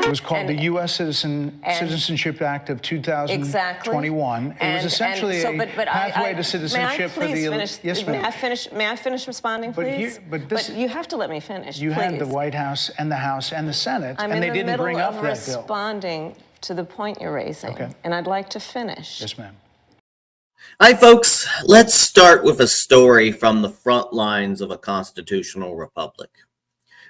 was called the U.S. Citizenship Act of 2021. It was essentially a pathway to citizenship for the elite. Yes, ma'am. May I finish responding, please? But you have to let me finish, You had the White House and the House and the Senate, and they didn't bring up that bill. I'm responding to the point you're raising, and I'd like to finish. Yes, ma'am. Hi, folks. Let's start with a story from the front lines of a constitutional republic.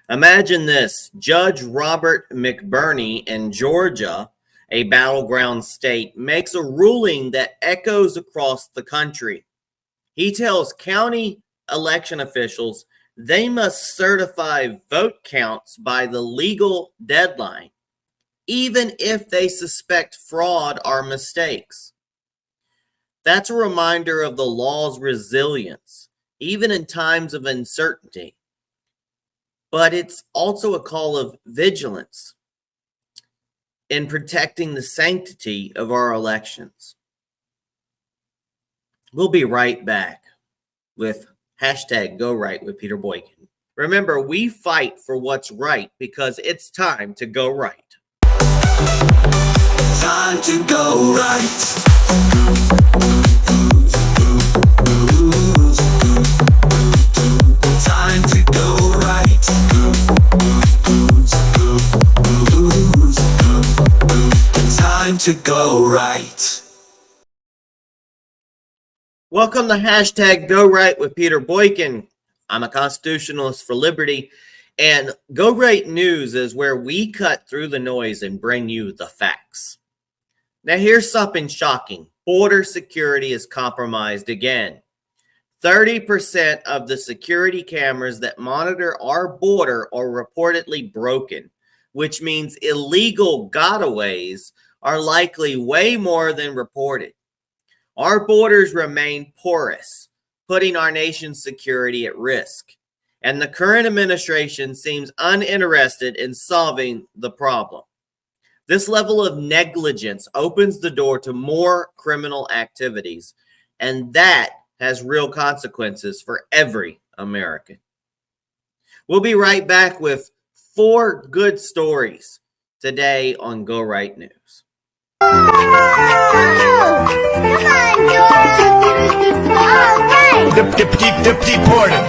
Imagine this. Judge Robert McBurney in Georgia, a battleground state, makes a ruling that echoes across the country. He tells county election officials they must certify vote counts by the legal deadline, even if they suspect fraud or mistakes. That's a reminder of the law's resilience, even in times of uncertainty. But it's also a call of vigilance in protecting the sanctity of our elections. We'll be right back with #GoRight with Peter Boykin. Remember, we fight for what's right because it's time to go right. Time to go right. Time to go right. Time to go right. Welcome to #GoRight with Peter Boykin. I'm a constitutionalist for liberty, and Go Right News is where we cut through the noise and bring you the facts. Now here's something shocking. Border security is compromised again. 30% of the security cameras that monitor our border are reportedly broken, which means illegal gotaways are likely way more than reported. Our borders remain porous, putting our nation's security at risk, and the current administration seems uninterested in solving the problem. This level of negligence opens the door to more criminal activities, and that has real consequences for every American. We'll be right back with 4 good stories today on Go Right News. Come on, Deported.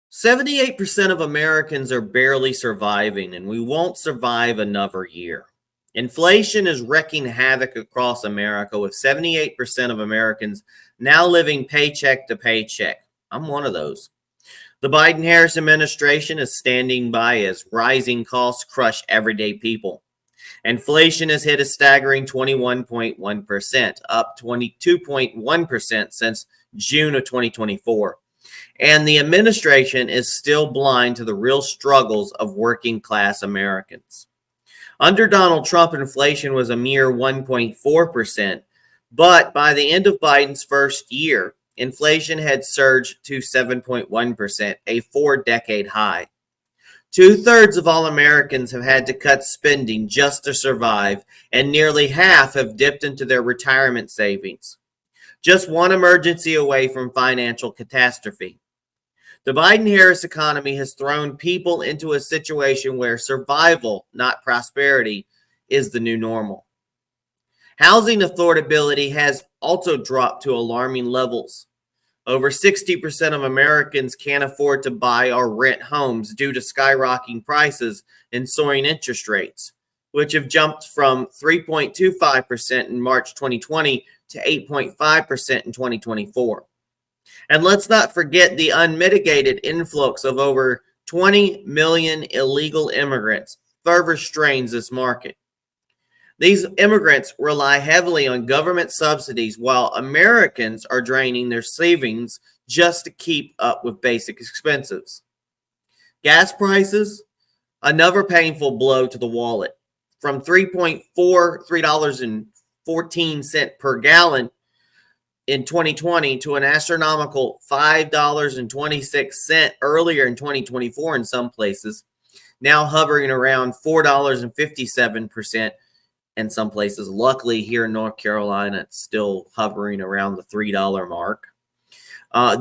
78% of Americans are barely surviving, and we won't survive another year. Inflation is wreaking havoc across America, with 78% of Americans now living paycheck to paycheck. I'm one of those. The Biden-Harris administration is standing by as rising costs crush everyday people. Inflation has hit a staggering 21.1%, up 22.1% since June of 2024. And the administration is still blind to the real struggles of working class Americans. Under Donald Trump, inflation was a mere 1.4%, but by the end of Biden's first year, inflation had surged to 7.1%, a 4-decade high. 2/3 of all Americans have had to cut spending just to survive, and nearly half have dipped into their retirement savings. Just one emergency away from financial catastrophe. The Biden-Harris economy has thrown people into a situation where survival, not prosperity, is the new normal. Housing affordability has also dropped to alarming levels. Over 60% of Americans can't afford to buy or rent homes due to skyrocketing prices and soaring interest rates, which have jumped from 3.25% in March 2020 to 8.5% in 2024. And let's not forget the unmitigated influx of over 20 million illegal immigrants further strains this market. These immigrants rely heavily on government subsidies, while Americans are draining their savings just to keep up with basic expenses. Gas prices, another painful blow to the wallet, from $3.14 per gallon in 2020 to an astronomical $5.26 earlier in 2024 in some places, now hovering around $4.57 in some places. Luckily, here in North Carolina, it's still hovering around the $3 mark.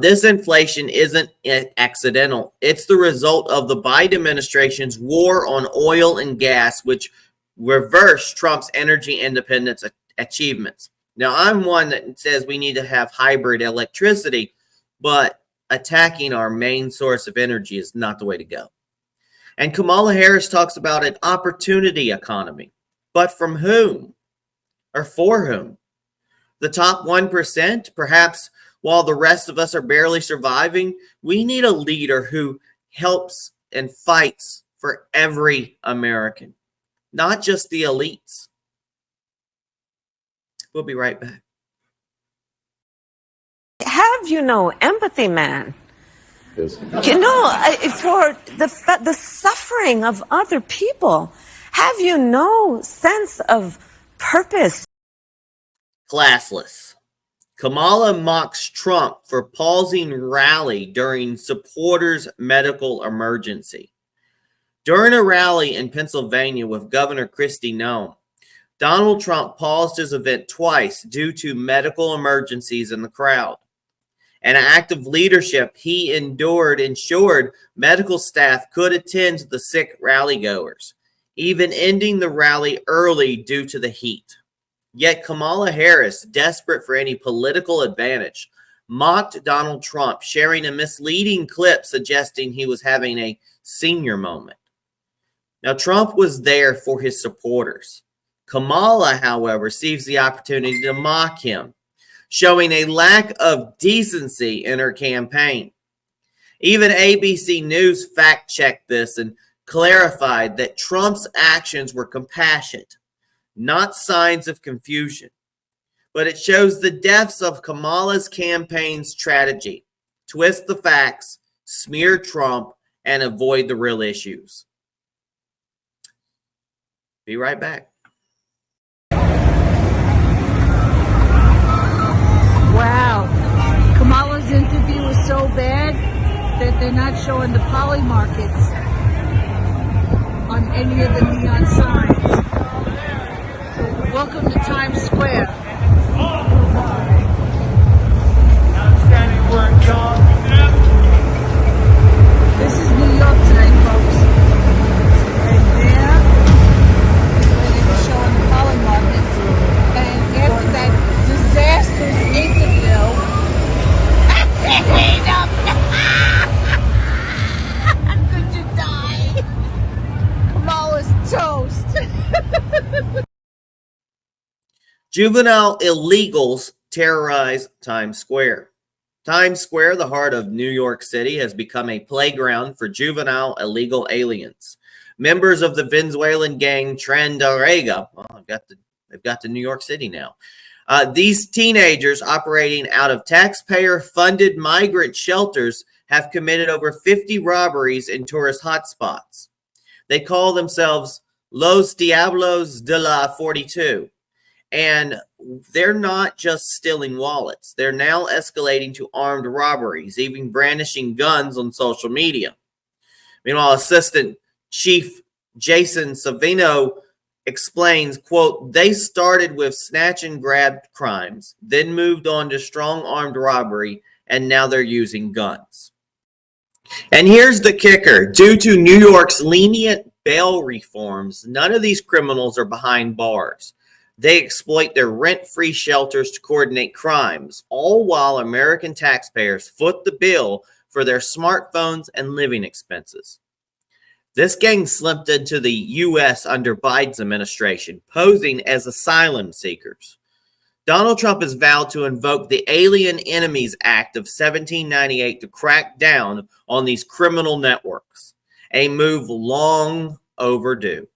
This inflation isn't accidental. It's the result of the Biden administration's war on oil and gas, which reversed Trump's energy independence achievements. Now, I'm one that says we need to have hybrid electricity, but attacking our main source of energy is not the way to go. And Kamala Harris talks about an opportunity economy. But from whom? Or for whom? The top 1%? Perhaps while the rest of us are barely surviving, we need a leader who helps and fights for every American, not just the elites. We'll be right back. Have empathy, man. Yes. For the suffering of other people. Have no sense of purpose. Classless. Kamala mocks Trump for pausing rally during supporters' medical emergency. During a rally in Pennsylvania with Governor Kristi Noem, Donald Trump paused his event twice due to medical emergencies in the crowd. An act of leadership he ensured medical staff could attend to the sick rallygoers, even ending the rally early due to the heat. Yet Kamala Harris, desperate for any political advantage, mocked Donald Trump, sharing a misleading clip suggesting he was having a senior moment. Now, Trump was there for his supporters. Kamala, however, sees the opportunity to mock him, showing a lack of decency in her campaign. Even ABC News fact-checked this and clarified that Trump's actions were compassionate, not signs of confusion. But it shows the depths of Kamala's campaign strategy: twist the facts, smear Trump, and avoid the real issues. Be right back. Wow. Kamala's interview was so bad that they're not showing the poly markets on any of the neon signs. So welcome to Times Square. This is New York tonight, folks. And there is where they were showing the poly markets. And after that disastrous interview, could you die? Kamala's toast. Juvenile illegals terrorize Times Square. Times Square, the heart of New York City, has become a playground for juvenile illegal aliens. Members of the Venezuelan gang Trandarega, they've got to New York City now. These teenagers operating out of taxpayer-funded migrant shelters have committed over 50 robberies in tourist hotspots. They call themselves Los Diablos de la 42. And they're not just stealing wallets. They're now escalating to armed robberies, even brandishing guns on social media. Meanwhile, Assistant Chief Jason Savino explains, quote, they started with snatch and grab crimes, then moved on to strong armed robbery, and now they're using guns. And here's the kicker. Due to New York's lenient bail reforms, none of these criminals are behind bars. They exploit their rent-free shelters to coordinate crimes, all while American taxpayers foot the bill for their smartphones and living expenses. This gang slipped into the U.S. under Biden's administration, posing as asylum seekers. Donald Trump has vowed to invoke the Alien Enemies Act of 1798 to crack down on these criminal networks, a move long overdue.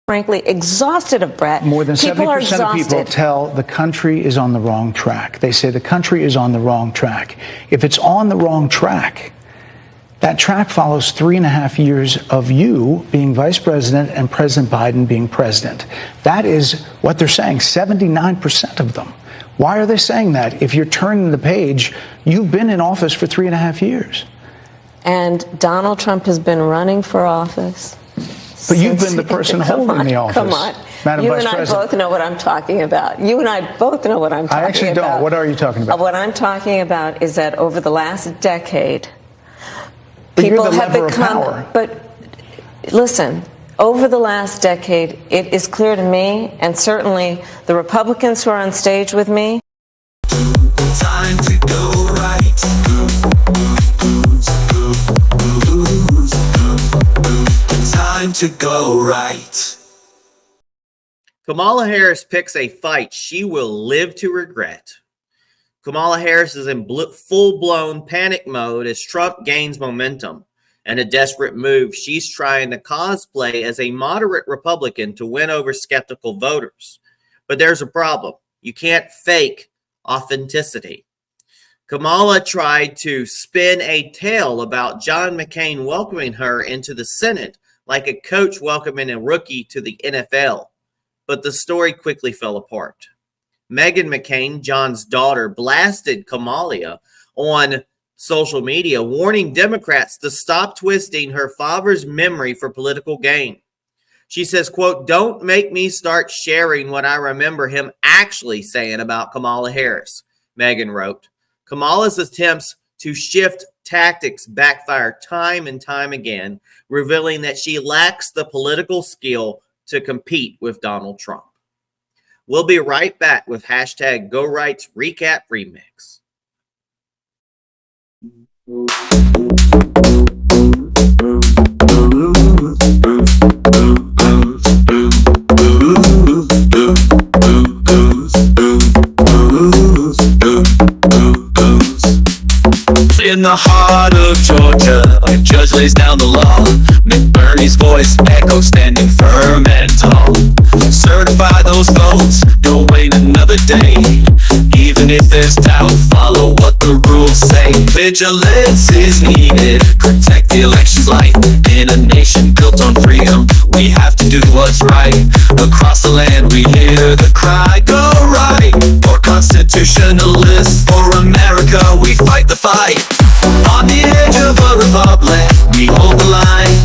Frankly, exhausted of Brett. More than 70% of people tell the country is on the wrong track. They say the country is on the wrong track. If it's on the wrong track, that track follows 3.5 years of you being vice president and President Biden being president. That is what they're saying, 79% of them. Why are they saying that? If you're turning the page, you've been in office for 3.5 years. And Donald Trump has been running for office But you've been the person holding the office. Come on. Madam You Vice and I President. both know what I'm talking about. You and I both know what I'm talking about. I actually don't. What are you talking about? What I'm talking about is that over the last decade, But people you're the have lever of become. power. But listen, over the last decade, it is clear to me, and certainly the Republicans who are on stage with me. Time to go right. Time to go right. Kamala Harris picks a fight she will live to regret. Kamala Harris is in full-blown panic mode as Trump gains momentum. And a desperate move, she's trying to cosplay as a moderate Republican to win over skeptical voters. But there's a problem. You can't fake authenticity. Kamala tried to spin a tale about John McCain welcoming her into the Senate like a coach welcoming a rookie to the NFL. But the story quickly fell apart. Meghan McCain, John's daughter, blasted Kamala on social media, warning Democrats to stop twisting her father's memory for political gain. She says, quote, "Don't make me start sharing what I remember him actually saying about Kamala Harris," Meghan wrote. Kamala's attempts to shift tactics backfire time and time again, revealing that she lacks the political skill to compete with Donald Trump. We'll be right back with hashtag GoRights Recap Remix. In the heart of Georgia, a judge lays down the law. McBurney's voice echoes, standing firm and tall. Certify those votes, don't wait another day. Even if there's doubt, follow what the rules say. Vigilance is needed, protect the election's light. In a nation built on freedom, we have to do what's right. Across the land we hear the cry, go right. For constitutionalists, for America we fight the fight. On the edge of a republic, we hold the line,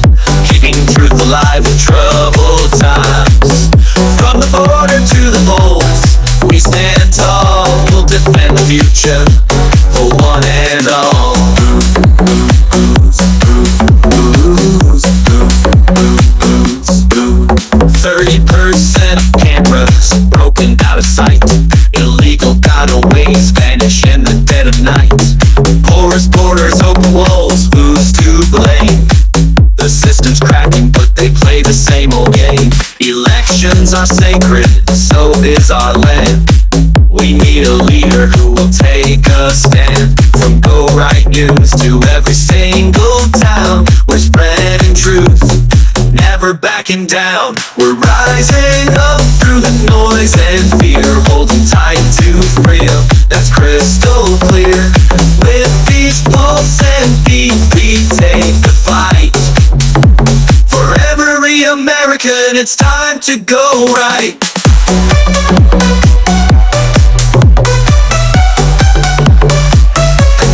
keeping truth alive in troubled times. From the border to the polls, we stand tall. We'll defend the future for one and all. 30% of cameras broken out of sight. Illegal gotaways vanish in the dead of night. Porous borders, open walls, who's to blame? The system's cracking, but they play the same old game. Elections are sacred, so is our land. We need a leader who will take a stand. From Go Right News to every single town, we're spreading truth, never backing down. We're rising up through the noise and fear, holding tight to freedom that's crystal clear. With each pulse and beat, we take the fight. For every American, it's time to go right.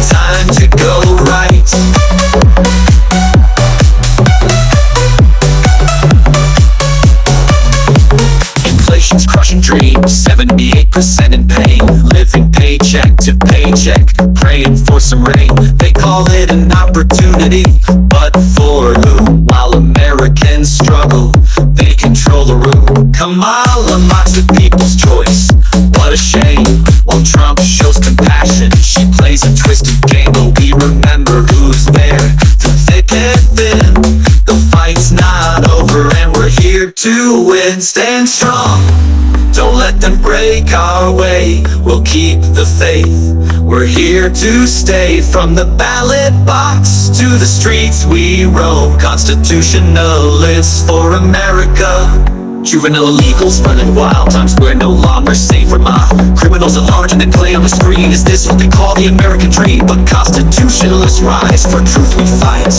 Time to go right. Inflation's crushing dreams, 78% in pain. Living paycheck to paycheck, praying for some rain. They call it an opportunity, but for who? While Americans struggle, they control the room. Kamala mocks the people's choice, what a shame. While Trump shows compassion, she plays a twisted game. But we remember who's there, through thick and thin. The fight's not over and we're here to win. Stand strong, don't let them break our way. We'll keep the faith, we're here to stay. From the ballot box to the streets we roam, constitutionalists for America. Juvenile illegals running wild, Times Square no longer safe for mob. Criminals at large and they play on the screen. Is this what they call the American dream? But constitutionalists rise, for truth we fight,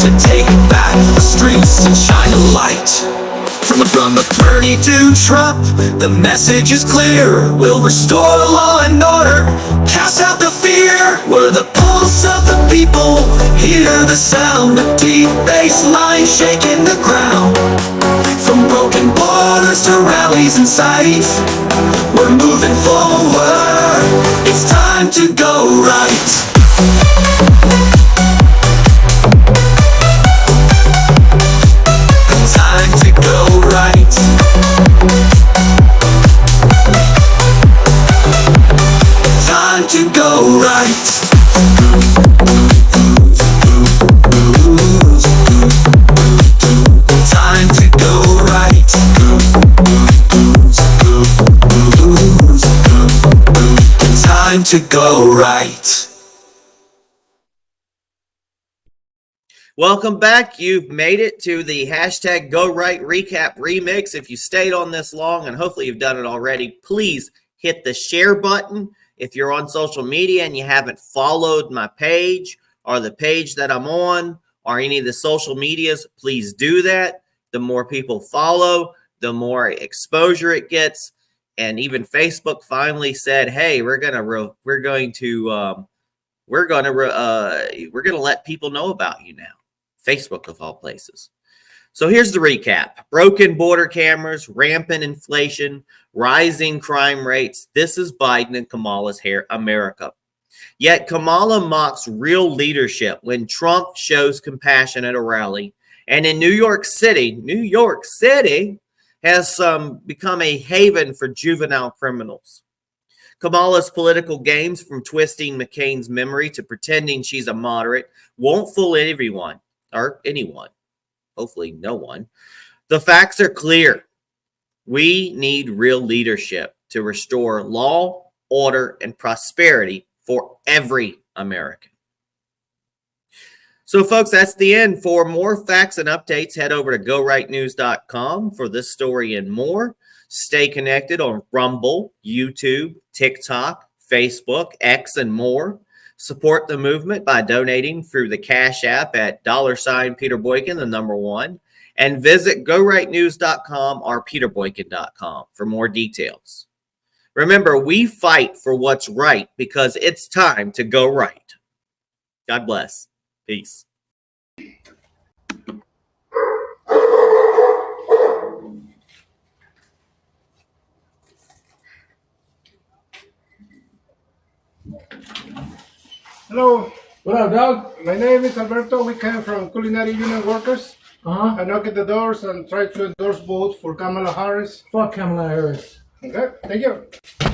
to take back the streets and shine a light. From Bernie to Trump, the message is clear. We'll restore law and order, cast out the fear. We're the pulse of the people, hear the sound of deep bass lines shaking the ground. From broken borders to rallies in sight, we're moving forward. It's time to go right. Time to go right. Time to go right. Time to go right. Time to go right. Welcome back. You've made it to the hashtag Go Right Recap Remix. If you stayed on this long, and hopefully you've done it already, please hit the share button. If you're on social media and you haven't followed my page or the page that I'm on or any of the social medias, please do that. The more people follow, the more exposure it gets. And even Facebook finally said, "Hey, we're gonna let people know about you now." Facebook of all places. So here's the recap. Broken border cameras, rampant inflation, rising crime rates. This is Biden and Kamala's America. Yet Kamala mocks real leadership when Trump shows compassion at a rally. And in New York City has become a haven for juvenile criminals. Kamala's political games, from twisting McCain's memory to pretending she's a moderate, won't fool everyone. Or anyone, hopefully no one. The facts are clear. We need real leadership to restore law, order, and prosperity for every American. So, folks, that's the end. For more facts and updates, head over to gorightnews.com for this story and more. Stay connected on Rumble, YouTube, TikTok, Facebook, X, and more. Support the movement by donating through the Cash App at $ Peter Boykin, the number 1, and visit gorightnews.com or peterboykin.com for more details. Remember, we fight for what's right because it's time to go right. God bless. Peace. Hello, What up, dog? my name is Alberto. We came from Culinary Union Workers. I knock at the doors and try to endorse vote for Kamala Harris. Fuck Kamala Harris. Okay, thank you.